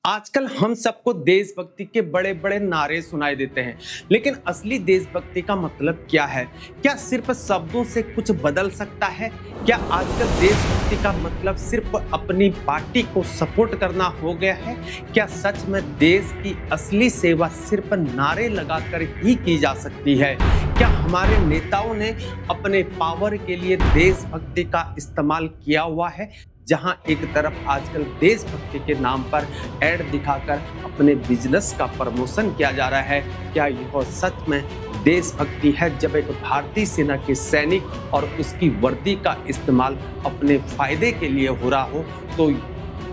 आजकल हम सबको देशभक्ति के बड़े बड़े नारे सुनाई देते हैं, लेकिन असली देशभक्ति का मतलब क्या है? क्या सिर्फ शब्दों से कुछ बदल सकता है? क्या आजकल देशभक्ति का मतलब सिर्फ अपनी पार्टी को सपोर्ट करना हो गया है? क्या सच में देश की असली सेवा सिर्फ नारे लगाकर ही की जा सकती है? क्या हमारे नेताओं ने अपने पावर के लिए देशभक्ति का इस्तेमाल किया हुआ है? जहां एक तरफ आजकल देशभक्ति के नाम पर ऐड दिखाकर अपने बिजनेस का प्रमोशन किया जा रहा है, क्या यह सच में देशभक्ति है जब एक भारतीय सेना के सैनिक और उसकी वर्दी का इस्तेमाल अपने फायदे के लिए हो रहा हो? तो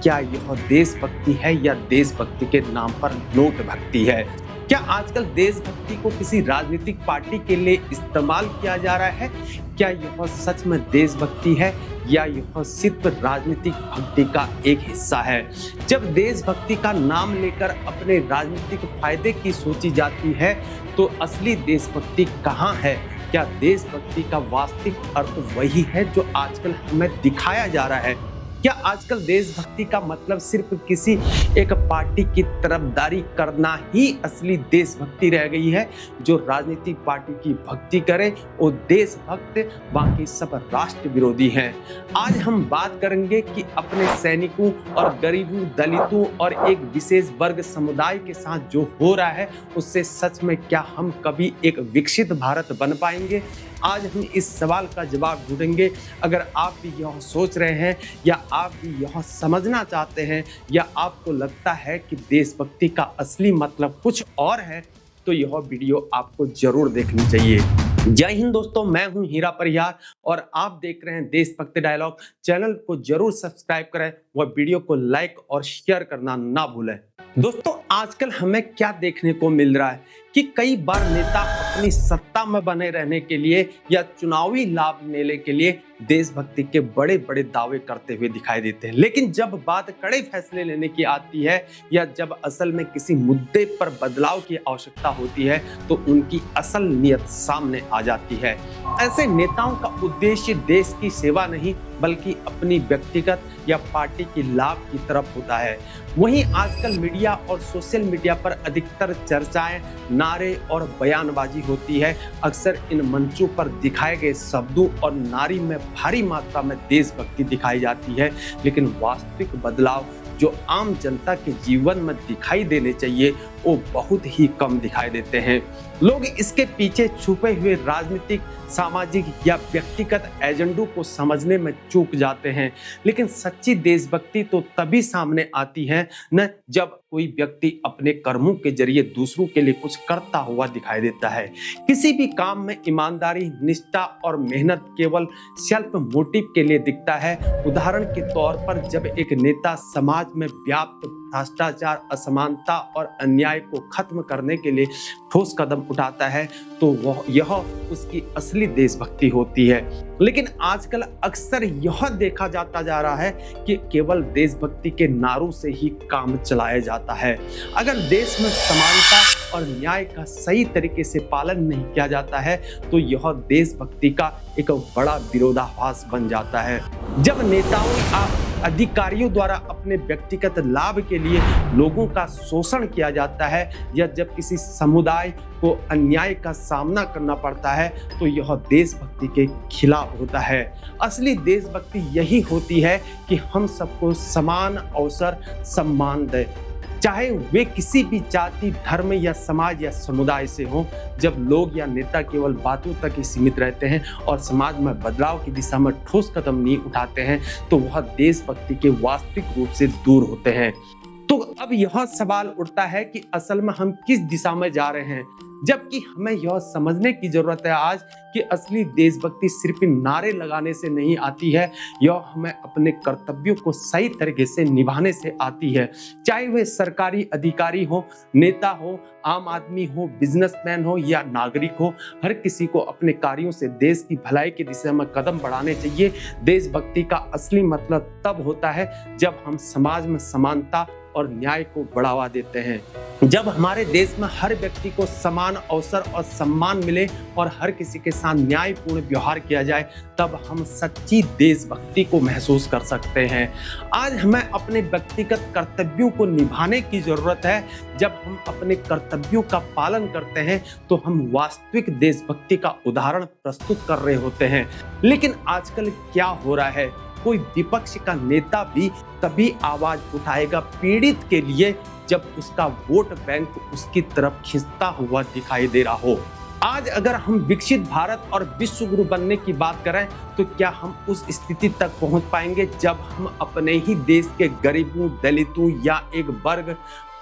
क्या यह देशभक्ति है या देशभक्ति के नाम पर नोट भक्ति है? क्या आजकल देशभक्ति को किसी राजनीतिक पार्टी के लिए इस्तेमाल किया जा रहा है? क्या यह सच में देशभक्ति है या यह सिर्फ राजनीतिक भक्ति का एक हिस्सा है? जब देशभक्ति का नाम लेकर अपने राजनीतिक फायदे की सोची जाती है, तो असली देशभक्ति कहाँ है? क्या देशभक्ति का वास्तविक अर्थ वही है जो आजकल हमें दिखाया जा रहा है? क्या आजकल देशभक्ति का मतलब सिर्फ किसी एक पार्टी की तरफदारी करना ही असली देशभक्ति रह गई है? जो राजनीतिक पार्टी की भक्ति करे वो देशभक्त, बाकी सब राष्ट्र विरोधी हैं। आज हम बात करेंगे कि अपने सैनिकों और गरीबों, दलितों और एक विशेष वर्ग समुदाय के साथ जो हो रहा है, उससे सच में क्या हम कभी एक विकसित भारत बन पाएंगे? आज हम इस सवाल का जवाब ढूंढेंगे। अगर आप भी यह सोच रहे हैं या आप भी यह समझना चाहते हैं या आपको लगता है कि देशभक्ति का असली मतलब कुछ और है, तो यह वीडियो आपको जरूर देखनी चाहिए। जय हिंद दोस्तों, मैं हूं हीरा परिहार और आप देख रहे हैं देशभक्ति डायलॉग। चैनल को जरूर सब्सक्राइब करें व वीडियो को लाइक और शेयर करना ना भूलें। दोस्तों, आजकल हमें क्या देखने को मिल रहा है कि कई बार नेता अपनी सत्ता में बने रहने के लिए या चुनावी लाभ लेने के लिए देशभक्ति के बड़े बड़े दावे करते हुए दिखाई देते हैं, लेकिन जब बात कड़े फैसले लेने की आती है या जब असल में किसी मुद्दे पर बदलाव की आवश्यकता होती है, तो उनकी असल नीयत सामने आ जाती है। ऐसे नेताओं का उद्देश्य देश की सेवा नहीं बल्कि अपनी व्यक्तिगत या पार्टी की लाभ की तरफ होता है। वहीं आजकल मीडिया और सोशल मीडिया पर अधिकतर चर्चाएं, नारे और बयानबाजी होती है। अक्सर इन मंचों पर दिखाए गए शब्दों और नारी में भारी मात्रा में देशभक्ति दिखाई जाती है, लेकिन वास्तविक बदलाव जो आम जनता के जीवन में दिखाई देने चाहिए वो बहुत ही कम दिखाई देते हैं। लोग इसके पीछे छुपे हुए राजनीतिक, सामाजिक या व्यक्तिगत एजेंडों को समझने में चूक जाते हैं। लेकिन सच्ची देशभक्ति तो तभी सामने आती है न जब कोई व्यक्ति अपने कर्मों के जरिए दूसरों के लिए कुछ करता हुआ दिखाई देता है। किसी भी काम में ईमानदारी, निष्ठा और मेहनत केवल सेल्फ मोटिव के लिए दिखता है। उदाहरण के तौर पर जब एक नेता समाज में व्याप्त भ्रष्टाचार, असमानता और अन्याय को खत्म करने के लिए ठोस कदम उठाता है, तो यह उसकी असली देशभक्ति होती है। लेकिन आजकल अक्सर यह देखा जाता जा रहा है कि केवल देशभक्ति के नारों से ही काम चलाया जाता है। अगर देश में समानता और न्याय का सही तरीके से पालन नहीं किया जाता है, तो यह देशभक्ति का एक बड़ा विरोधाभास बन जाता है। जब नेताओं या अधिकारियों द्वारा अपने व्यक्तिगत लाभ के लिए लोगों का शोषण किया जाता है या जब किसी समुदाय को अन्याय का सामना करना पड़ता है, तो यह देशभक्ति के खिलाफ होता है। असली देशभक्ति यही होती है कि हम सबको समान अवसर, सम्मान दें, चाहे वे किसी भी जाति, धर्म या समाज या समुदाय से हों। जब लोग या नेता केवल बातों तक ही सीमित रहते हैं और समाज में बदलाव की दिशा में ठोस कदम नहीं उठाते हैं, तो वह देशभक्ति के वास्तविक रूप से दूर होते हैं। तो अब यह सवाल उठता है कि असल में हम किस दिशा में जा रहे हैं, जबकि हमें यह समझने की जरूरत है आज कि असली देशभक्ति सिर्फ नारे लगाने से नहीं आती है, यह हमें अपने कर्तव्यों को सही तरीके से निभाने से आती है। चाहे वे सरकारी अधिकारी हो, नेता हो, आम आदमी हो, बिजनेसमैन हो या नागरिक हो, हर किसी को अपने कार्यों से देश की भलाई की दिशा में कदम बढ़ाने चाहिए। देशभक्ति का असली मतलब तब होता है जब हम समाज में समानता, और न्याय को बढ़ावा देते हैं। जब हमारे देश में हर व्यक्ति को समान अवसर और सम्मान मिले और हर किसी के साथ न्यायपूर्ण व्यवहार किया जाए, तब हम सच्ची देशभक्ति को महसूस कर सकते हैं। आज हमें अपने व्यक्तिगत कर्तव्यों को निभाने की जरूरत है। जब हम अपने कर्तव्यों का पालन करते हैं तो हम वास्तविक देशभक्ति का उदाहरण प्रस्तुत कर रहे होते हैं। लेकिन आजकल क्या हो रहा है, कोई विपक्ष का नेता भी तभी आवाज उठाएगा पीड़ित के लिए जब उसका वोट बैंक उसकी तरफ खिंचता हुआ दिखाई दे रहा हो। आज अगर हम विकसित भारत और विश्व गुरु बनने की बात करें तो क्या हम उस स्थिति तक पहुंच पाएंगे जब हम अपने ही देश के गरीबों, दलितों या एक वर्ग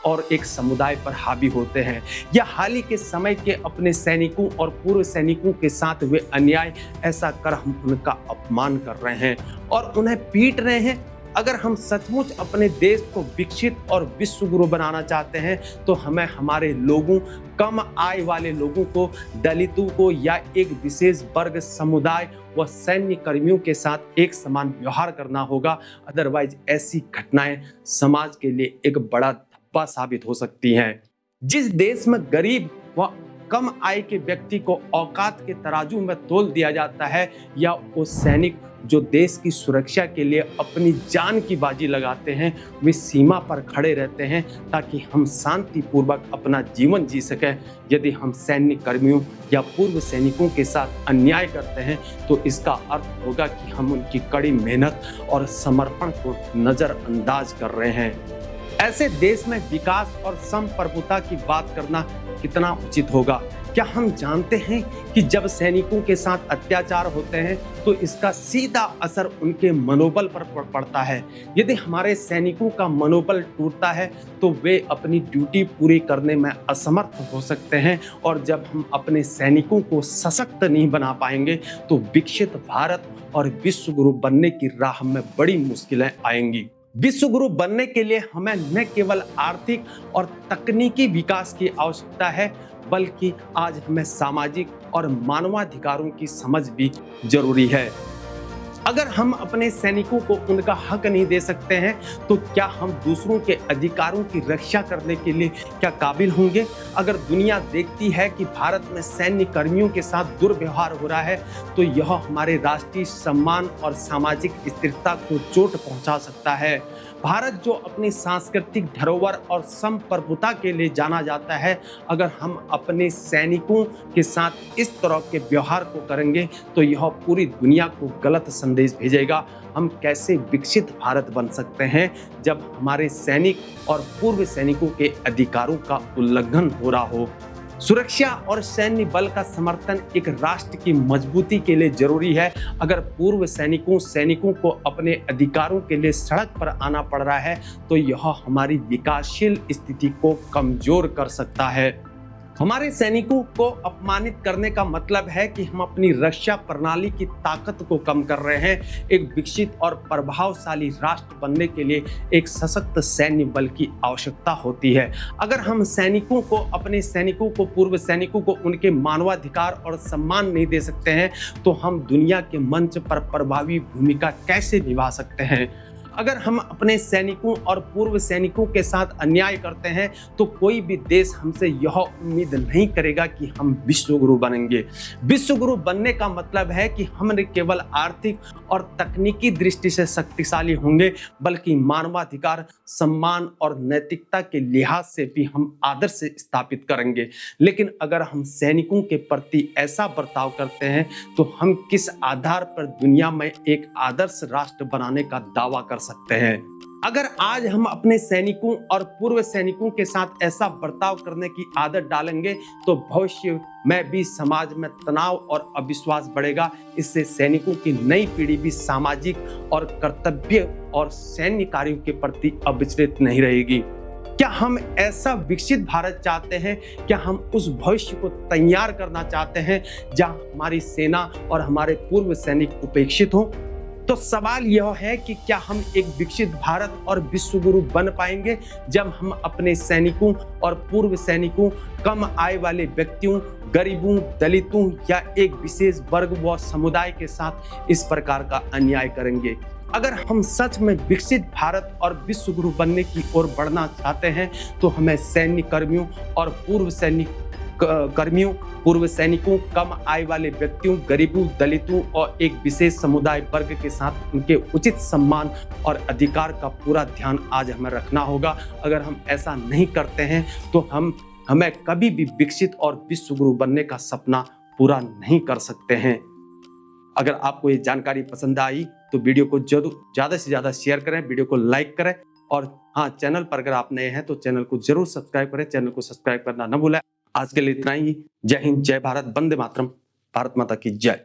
और एक समुदाय पर हावी होते हैं, या हाल ही के समय के अपने सैनिकों और पूर्व सैनिकों के साथ हुए अन्याय, ऐसा कर हम उनका अपमान कर रहे हैं और उन्हें पीट रहे हैं। अगर हम सचमुच अपने देश को विकसित और विश्व गुरु बनाना चाहते हैं तो हमें हमारे लोगों, कम आय वाले लोगों को, दलितों को या एक विशेष वर्ग, समुदाय व सैन्य कर्मियों के साथ एक समान व्यवहार करना होगा। अदरवाइज ऐसी घटनाएं समाज के लिए एक बड़ा धब्बा साबित हो सकती हैं। जिस देश में गरीब व कम आय के व्यक्ति को औकात के तराजू में तोल दिया जाता है, या वो सैनिक जो देश की सुरक्षा के लिए अपनी जान की बाजी लगाते हैं, वे सीमा पर खड़े रहते हैं ताकि हम शांतिपूर्वक अपना जीवन जी सकें। यदि हम सैन्य कर्मियों या पूर्व सैनिकों के साथ अन्याय करते हैं तो इसका अर्थ होगा कि हम उनकी कड़ी मेहनत और समर्पण को नज़रअंदाज कर रहे हैं। ऐसे देश में विकास और संप्रभुता की बात करना कितना उचित होगा? क्या हम जानते हैं कि जब सैनिकों के साथ अत्याचार होते हैं तो इसका सीधा असर उनके मनोबल पर पड़ता है। यदि हमारे सैनिकों का मनोबल टूटता है तो वे अपनी ड्यूटी पूरी करने में असमर्थ हो सकते हैं, और जब हम अपने सैनिकों को सशक्त नहीं बना पाएंगे तो विकसित भारत और विश्व गुरु बनने की राह में बड़ी मुश्किलें आएंगी। विश्व गुरु बनने के लिए हमें न केवल आर्थिक और तकनीकी विकास की आवश्यकता है, बल्कि आज हमें सामाजिक और मानवाधिकारों की समझ भी जरूरी है। अगर हम अपने सैनिकों को उनका हक नहीं दे सकते हैं तो क्या हम दूसरों के अधिकारों की रक्षा करने के लिए क्या काबिल होंगे? अगर दुनिया देखती है कि भारत में सैन्य कर्मियों के साथ दुर्व्यवहार हो रहा है तो यह हमारे राष्ट्रीय सम्मान और सामाजिक स्थिरता को चोट पहुंचा सकता है। भारत जो अपनी सांस्कृतिक धरोहर और संप्रभुता के लिए जाना जाता है, अगर हम अपने सैनिकों के साथ इस तरह के व्यवहार को करेंगे तो यह पूरी दुनिया को गलत संदेश भेजेगा। हम कैसे विकसित भारत बन सकते हैं जब हमारे सैनिक और पूर्व सैनिकों के अधिकारों का उल्लंघन हो रहा हो? सुरक्षा और सैन्य बल का समर्थन एक राष्ट्र की मजबूती के लिए जरूरी है। अगर पूर्व सैनिकों को अपने अधिकारों के लिए सड़क पर आना पड़ रहा है तो यह हमारी विकासशील स्थिति को कमजोर कर सकता है। हमारे सैनिकों को अपमानित करने का मतलब है कि हम अपनी रक्षा प्रणाली की ताकत को कम कर रहे हैं। एक विकसित और प्रभावशाली राष्ट्र बनने के लिए एक सशक्त सैन्य बल की आवश्यकता होती है। अगर हम अपने सैनिकों को, पूर्व सैनिकों को उनके मानवाधिकार और सम्मान नहीं दे सकते हैं तो हम दुनिया के मंच पर प्रभावी भूमिका कैसे निभा सकते हैं? अगर हम अपने सैनिकों और पूर्व सैनिकों के साथ अन्याय करते हैं तो कोई भी देश हमसे यह उम्मीद नहीं करेगा कि हम विश्व गुरु बनेंगे। विश्व गुरु बनने का मतलब है कि हम न केवल आर्थिक और तकनीकी दृष्टि से शक्तिशाली होंगे, बल्कि मानवाधिकार, सम्मान और नैतिकता के लिहाज से भी हम आदर्श स्थापित करेंगे। लेकिन अगर हम सैनिकों के प्रति ऐसा बर्ताव करते हैं तो हम किस आधार पर दुनिया में एक आदर्श राष्ट्र बनाने का दावा कर सकते हैं? अगर आज हम अपने सैनिकों और पूर्व सैनिकों के साथ ऐसा बर्ताव करने की आदत डालेंगे तो भविष्य में भी समाज में तनाव और अविश्वास बढ़ेगा। इससे सैनिकों की नई पीढ़ी भी सामाजिक और कर्तव्य और सैन्य कार्यों के प्रति अविचलित नहीं रहेगी। क्या हम ऐसा विकसित भारत चाहते हैं? क्या हम उस भविष्य को तैयार करना चाहते हैं जहां हमारी सेना और हमारे पूर्व सैनिक उपेक्षित हों? तो सवाल यह है कि क्या हम एक विकसित भारत और विश्व गुरु बन पाएंगे जब हम अपने सैनिकों और पूर्व सैनिकों, कम आय वाले व्यक्तियों, गरीबों, दलितों या एक विशेष वर्ग व समुदाय के साथ इस प्रकार का अन्याय करेंगे? अगर हम सच में विकसित भारत और विश्व गुरु बनने की ओर बढ़ना चाहते हैं तो हमें सैन्य कर्मियों और पूर्व सैनिकों, कम आय वाले व्यक्तियों, गरीबों, दलितों और एक विशेष समुदाय वर्ग के साथ उनके उचित सम्मान और अधिकार का पूरा ध्यान आज हमें रखना होगा। अगर हम ऐसा नहीं करते हैं तो हमें कभी भी विकसित और विश्व गुरु बनने का सपना पूरा नहीं कर सकते हैं। अगर आपको ये जानकारी पसंद आई तो वीडियो को जरूर ज़्यादा से ज़्यादा शेयर करें, वीडियो को लाइक करें और हाँ, चैनल पर अगर आप नए हैं तो चैनल को जरूर सब्सक्राइब करें, चैनल को सब्सक्राइब करना न भूलें। आज के लिए इतना ही। जय हिंद, जय भारत, वंदे मातरम, भारत माता की जय।